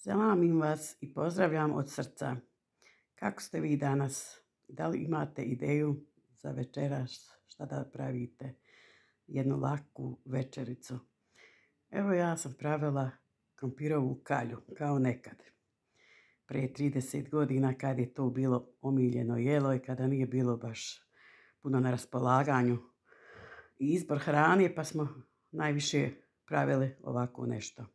Selamim vas i pozdravljam od srca. Kako ste vi danas? Da li imate ideju za večeras šta da pravite? Jednu laku večericu. Evo ja sam pravila krompirovu kalju, kao nekad. Prije 30 godina kad je to bilo omiljeno jelo i kada nije bilo baš puno na raspolaganju i izbor hrane, pa smo najviše pravili ovako nešto.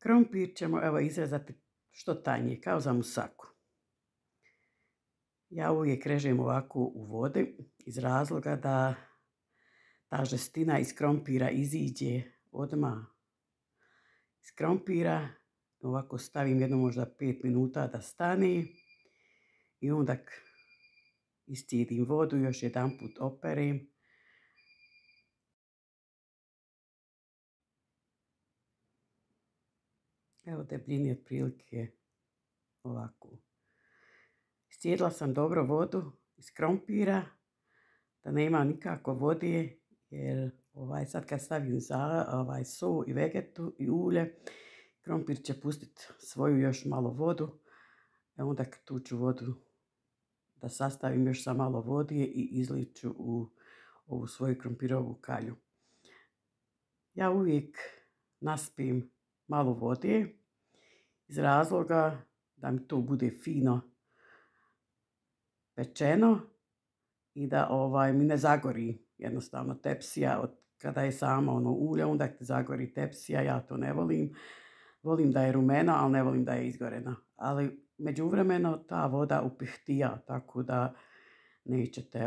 Krompir ćemo evo izrezati što tanje, kao za musaku. Ja uvijek režem ovako u vodi iz razloga da ta žestina iz krompira iziđe odmah iz krompira. Ovako stavim jedno možda 5 minuta da stane i onda iscijedim vodu, još jedan put operem. Evo debljini otprilike ovako. Iscijedila sam dobro vodu iz krompira, da nema nikako vode, jer sad kad stavim so i vegetu i ulje, krompir će pustiti svoju još malo vodu. Onda tu ću vodu da sastavim još sa malo vode i izliču u ovu svoju krompirovu kalju. Ja uvijek naspim malo vode iz razloga da mi to bude fino pečeno i da mi ne zagori jednostavno tepsija. Kada je samo ulje, onda ti zagori tepsija, ja to ne volim. Volim da je rumena, ali ne volim da je izgorena. Ali međuvremeno ta voda upihtija, tako da nećete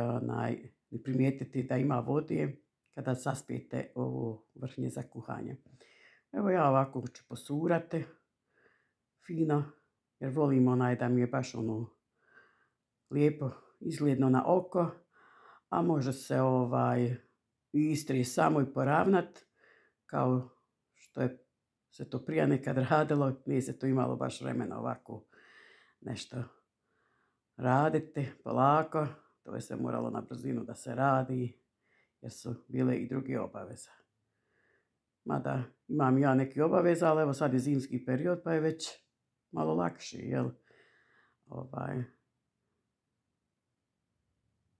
ni primijetiti da ima vode kada saspijete ovo vrhnje za kuhanje. Evo ja ovako ću posurati fino, jer volim da mi je baš lijepo izgledno na oko, a može se istrije samo i poravnat, kao što je se to prije nekad radilo, nije se to imalo baš vremena ovako nešto raditi polako, to je se moralo na brzinu da se radi, jer su bile i druge obaveze. Mada imam ja neki obaveza, ali evo sad je zimski period pa je već malo lakši, jel?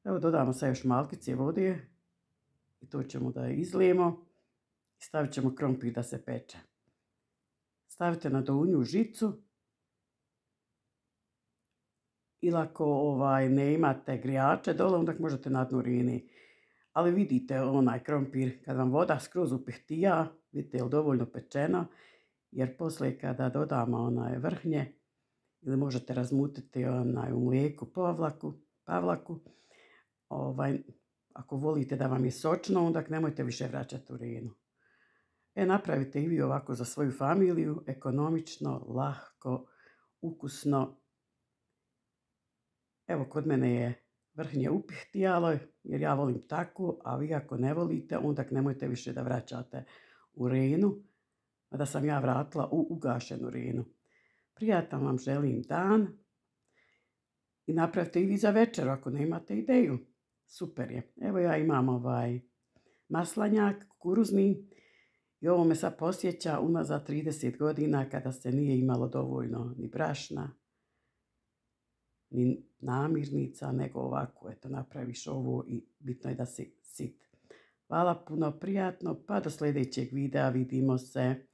Evo dodamo sad još malkice vode i to ćemo da izlijemo i stavit ćemo krompir da se peče. Stavite na donju žicu ili ako ne imate grijače dole, onda možete na dnu rini. Ali vidite krompir, kad vam voda skroz upihtija, vidite je li dovoljno pečeno, jer poslije kada dodamo vrhnje, ili možete razmutiti u mlijeku pavlaku, ako volite da vam je sočno, onda nemojte više vraćati u rinu. Napravite i vi ovako za svoju familiju, ekonomično, lahko, ukusno. Evo kod mene je vrhnje upihtijalo, jer ja volim tako, a vi ako ne volite, onda nemojte više da vraćate u rinu, a da sam ja vratila u ugašenu rinu. Prijatan vam želim dan i napravite i vi za večer ako nemate ideju. Super je. Evo ja imam maslanjak kukuruzni i ovo me sad posjeća unazad 30 godina kada se nije imalo dovoljno ni brašna, ni namirnica, nego ovako, eto, napraviš ovo i bitno je da si sit. Hvala puno, prijatno, pa do sljedećeg videa, vidimo se.